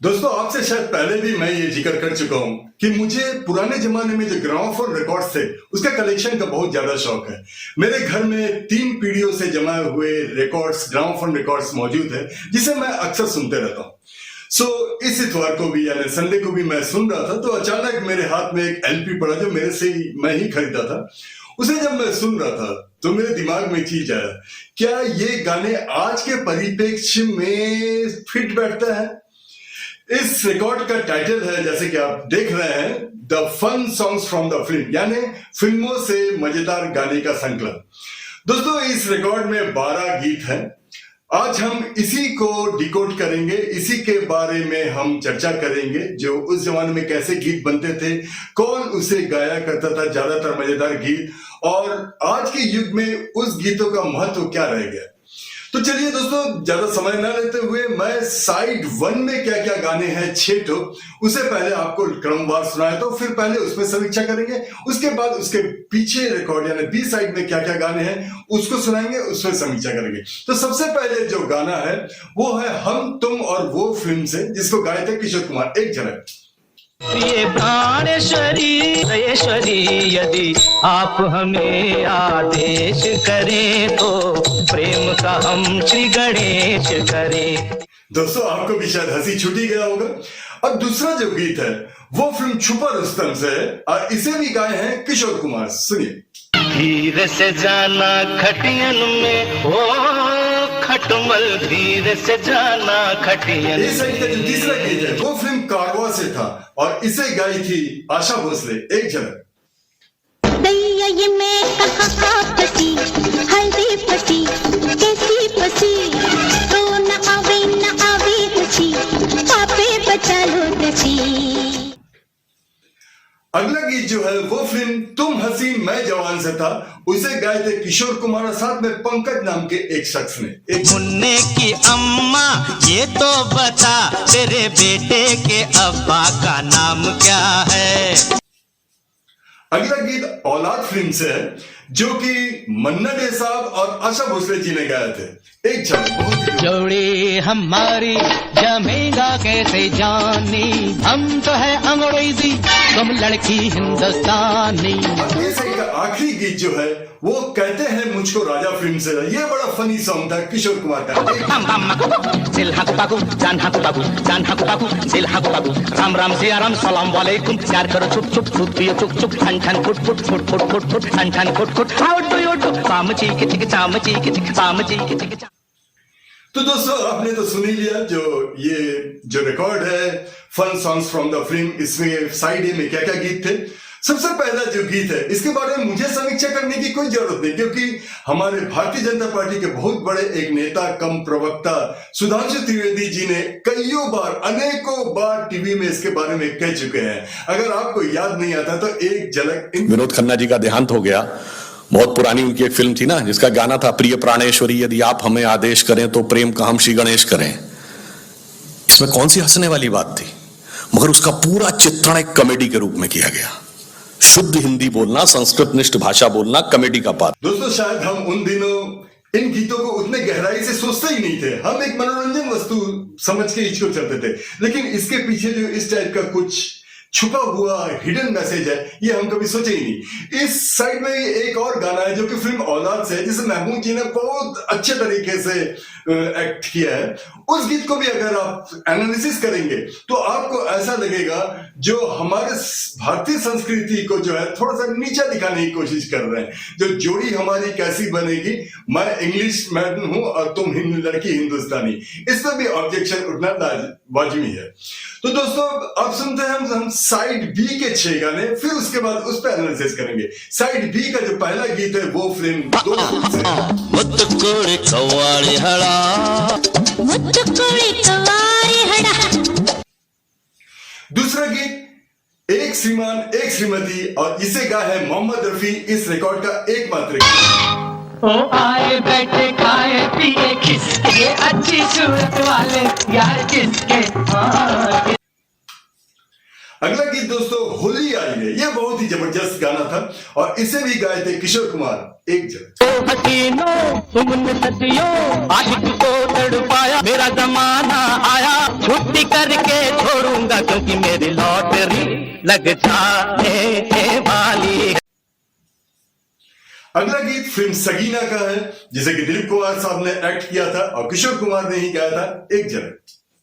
दोस्तों, आपसे शायद पहले भी मैं ये जिक्र कर चुका हूं कि मुझे पुराने जमाने में जो ग्रामोफोन रिकॉर्ड्स थे उसका कलेक्शन का बहुत ज्यादा शौक है। मेरे घर में 3 पीढ़ियों से जमा हुए रिकॉर्ड्स, ग्रामोफोन रिकॉर्ड्स मौजूद है जिसे मैं अक्सर सुनते रहता हूं। इस इतवार को भी यानी संडे को भी मैं सुन रहा था तो अचानक मेरे हाथ में एक एलपी पड़ा जो मैं ही खरीदा था। उसे जब मैं सुन रहा था तो मेरे दिमाग में चीज आया, क्या ये गाने आज के परिप्रेक्ष्य में फिट बैठता है? इस रिकॉर्ड का टाइटल है, जैसे कि आप देख रहे हैं, the fun songs from the film, यानी फिल्मों से मजेदार गाने का संकलन। दोस्तों, इस रिकॉर्ड में 12 गीत हैं। आज हम इसी को डिकोड करेंगे, इसी के बारे में हम चर्चा करेंगे, जो उस जमाने में कैसे गीत बनते थे, कौन उसे गाया करता था, ज्यादातर मजेदार गीत, और आज के युग में उस गीतों का महत्व क्या रह गया। तो चलिए दोस्तों, ज्यादा समय न लेते हुए मैं साइड 1 में क्या क्या गाने हैं 6 तो उसे पहले आपको क्रमवार सुनाया, तो फिर पहले उसमें समीक्षा करेंगे, उसके बाद उसके पीछे रिकॉर्ड यानी बी साइड में क्या क्या गाने हैं उसको सुनाएंगे, उसमें समीक्षा करेंगे। तो सबसे पहले जो गाना है वो है हम तुम और वो फिल्म से, जिसको गाए थे किशोर कुमार। एक झलक। ये प्राणेश्वरी यदि आप हमें आदेश करें तो प्रेम का हम श्री गणेश करें। दोस्तों, आपको भी शायद हंसी छूटी गया होगा। अब दूसरा जो गीत है वो फिल्म छुपा रुस्तम से है और इसे भी गाए हैं किशोर कुमार। सुनिए। धीरे से जाना खटियन में हो खटमल, धीरे से जाना खटियन। इस साइड का जो तीसरा गीत है वो फिल्म कारवा से था और इसे गाई थी आशा भोसले। एक झलक। दैया ये मैं कहाँ फंसी, हल्दी फंसी, कैसी फंसी, तो न आवे खुशी, पापे बचा लो दसी। अगला गीत जो है वो फिल्म तुम हसी मैं जवान से था, उसे गाए थे किशोर कुमार और साथ में पंकज नाम के एक शख्स ने। मुन्ने की अम्मा ये तो बता तेरे बेटे के अब्बा का नाम क्या है। अगला गीत औलाद फिल्म से है जो कि मन्ना डे साहब और आशा भोसले जी ने गाए थे। एक झलक। जोड़ी हमारी जमेगा कैसे जानी, हम तो है अंग्रेजी तुम लड़की हिंदुस्तानी। ये सही का आखिरी गीत जो है वो कहते हैं मुझको राजा फिल्म से। ये बड़ा फनी सॉन्ग था किशोर कुमार का। राम राम सिया राम सलाम वालेकुम, प्यार करो चुप चुप, दूध पियो चुप चुप, ठन ठन फुट फुट फुट फुट फुट फुट, ठन ठन फुट फुट, हाउ डू यू डू, पाम चीक चिक चाम चीक चिक चाम चीक चिक। तो दोस्तों, आपने तो सुन ही लिया जो रिकॉर्ड है fun songs from the film, इसमें साइड ए में क्या क्या गीत थे। सबसे पहला जो गीत है इसके बारे में मुझे समीक्षा करने की कोई जरूरत नहीं, क्योंकि हमारे भारतीय जनता पार्टी के बहुत बड़े एक नेता कम प्रवक्ता सुधांशु त्रिवेदी जी ने कईयों बार, अनेकों बार टीवी में इसके बारे में कह चुके हैं। अगर आपको याद नहीं आता तो एक झलक। विनोद खन्ना जी का देहांत हो गया। बहुत पुरानी उनकी एक फिल्म थी ना जिसका गाना था प्रिय प्राणेश्वरी यदि आप हमें आदेश करें तो प्रेम का हम श्री गणेश करें। इसमें कौन सी हंसने वाली बात थी, मगर उसका पूरा चित्रण एक कॉमेडी के रूप में किया गया। शुद्ध हिंदी बोलना, संस्कृत निष्ठ भाषा बोलना, कॉमेडी का पात्र। दोस्तों, शायद हम उन दिनों इन गीतों को उतने गहराई से सोचते ही नहीं थे। हम एक मनोरंजन वस्तु समझ के इसको चलते थे, लेकिन इसके पीछे जो इस टाइप का कुछ छुपा हुआ हिडन मैसेज है ये हम कभी सोचे ही नहीं। इस साइड में एक और गाना है जो कि फिल्म औलाद से है, जिसे महमूद जी ने बहुत अच्छे तरीके से एक्ट किया है। उस गीत को भी अगर आप एनालिसिस करेंगे तो आपको ऐसा लगेगा जो हमारे भारतीय संस्कृति को जो है थोड़ा सा नीचा दिखाने की कोशिश कर रहे हैं। जो जोड़ी हमारी कैसी बनेगी, मैं इंग्लिश मैन हूं और तुम लड़की हिंदुस्तानी, इस पर भी ऑब्जेक्शन उठना वाजिबी है। तो दोस्तों, अब सुनते हैं हम साइड बी के 6 गाने, फिर उसके बाद उस पर एनालिसिस करेंगे। साइड बी का जो पहला गीत है वो फिल्म दूसरा गीत एक श्रीमान एक श्रीमती और इसे गा है मोहम्मद रफी, इस रिकॉर्ड का एकमात्र। ओ आए बैठे खाए पिए किसके, अच्छी सूरत वाले यार किसके। अगला गीत दोस्तों होली आई है, ये बहुत ही जबरदस्त गाना था और इसे भी गाए थे किशोर कुमार। एक जन ओ हसीनों तुमने सदियों आशिक को तड़पाया, मेरा जमाना आया छुट्टी करके छोड़ूंगा, क्योंकि मेरी लॉटरी लग जाने वाली है। अगला गीत फिल्म सगीना का है, जिसे कि दिलीप कुमार साहब ने एक्ट किया था और किशोर कुमार ने ही गाया था। एक जन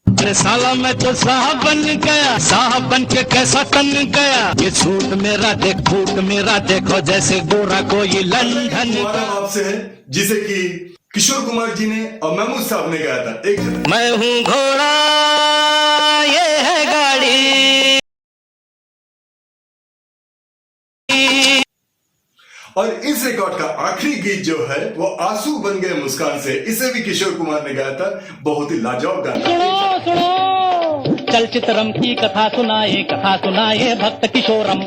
अरे साला मैं तो साहब बन गया, साहब बन के कैसा तन गया, ये सूट मेरा देख फूट मेरा देखो, जैसे गोरा कोई लंदन हमारा आपसे है, जिसे कि किशोर कुमार जी ने और महमूद साहब ने गाया था। एक जन मैं हूँ घोड़ा ये है गाड़ी। और इस रिकॉर्ड का आखिरी गीत जो है वो आंसू बन गए मुस्कान से, इसे भी किशोर कुमार ने गाया था। बहुत ही लाजवाब गाना। सुनो सुनो चलचित्रम की कथा सुनाए भक्त किशोरम।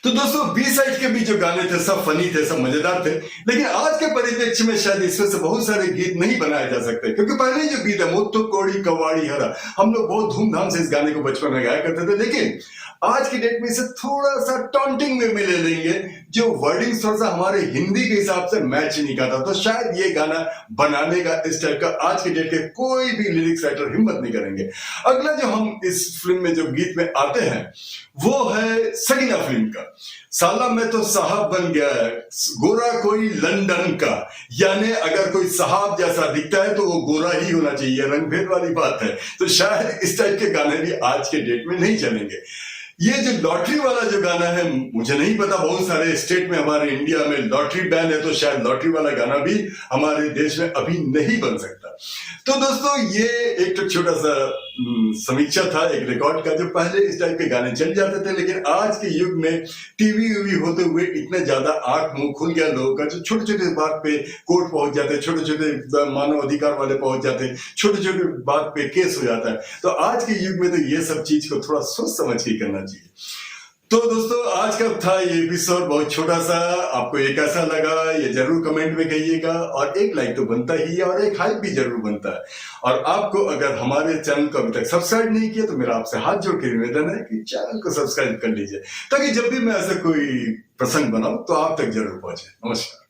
तो दोस्तों बी साइड के भी जो गाने थे सब फनी थे, सब मजेदार थे, लेकिन आज के परिप्रेक्ष्य में शायद इसमें से बहुत सारे गीत नहीं बनाए जा सकते, क्योंकि पहले जो गीत है मुत्तु कोड़ी कवाड़ी हरा, हम लोग बहुत धूमधाम से इस गाने को बचपन में गाया करते थे, लेकिन आज की डेट में इसे थोड़ा सा टॉन्टिंग में ले लेंगे, जो वर्डिंग थोड़ा सा हमारे हिंदी के हिसाब से मैच नहीं करता, तो शायद ये गाना बनाने का इस टाइप का आज की डेट के कोई भी लिरिक्स राइटर हिम्मत नहीं करेंगे। अगला जो हम इस फिल्म में जो गीत में आते हैं वो है सगीना फिल्म का। साला मैं तो साहब बन गया है, गोरा कोई लंदन का, यानी अगर कोई साहब जैसा दिखता है तो वो गोरा ही होना चाहिए, रंगभेद वाली बात है। तो शायद इस टाइप के गाने भी आज के डेट में नहीं चलेंगे। ये जो लॉटरी वाला जो गाना है, मुझे नहीं पता, बहुत सारे स्टेट में हमारे इंडिया में लॉटरी बैन है, तो शायद लॉटरी वाला गाना भी हमारे देश में अभी नहीं बन सकता। तो दोस्तों ये एक तो छोटा सा समीक्षा था एक रिकॉर्ड का, जो पहले इस टाइप के गाने चल जाते थे, लेकिन आज के युग में टीवी होते हुए इतने ज्यादा आंख मुंह खुल गया लोगों का, जो छोटे छोटे बात पे कोर्ट पहुंच जाते, छोटे छोटे मानव अधिकार वाले पहुंच जाते, छोटे छोटे बात पे केस हो जाता है। तो आज के युग में तो ये सब चीज को थोड़ा सोच समझ के करना चाहिए। तो दोस्तों आज का था ये एपिसोड बहुत छोटा सा, आपको ये कैसा लगा ये जरूर कमेंट में कहिएगा, और एक लाइक तो बनता ही है और एक हाइप भी जरूर बनता है। और आपको अगर हमारे चैनल को अभी तक सब्सक्राइब नहीं किया तो मेरा आपसे हाथ जोड़ के निवेदन है कि चैनल को सब्सक्राइब कर लीजिए, ताकि जब भी मैं ऐसा कोई प्रसंग बनाऊं तो आप तक जरूर पहुंचे। नमस्कार।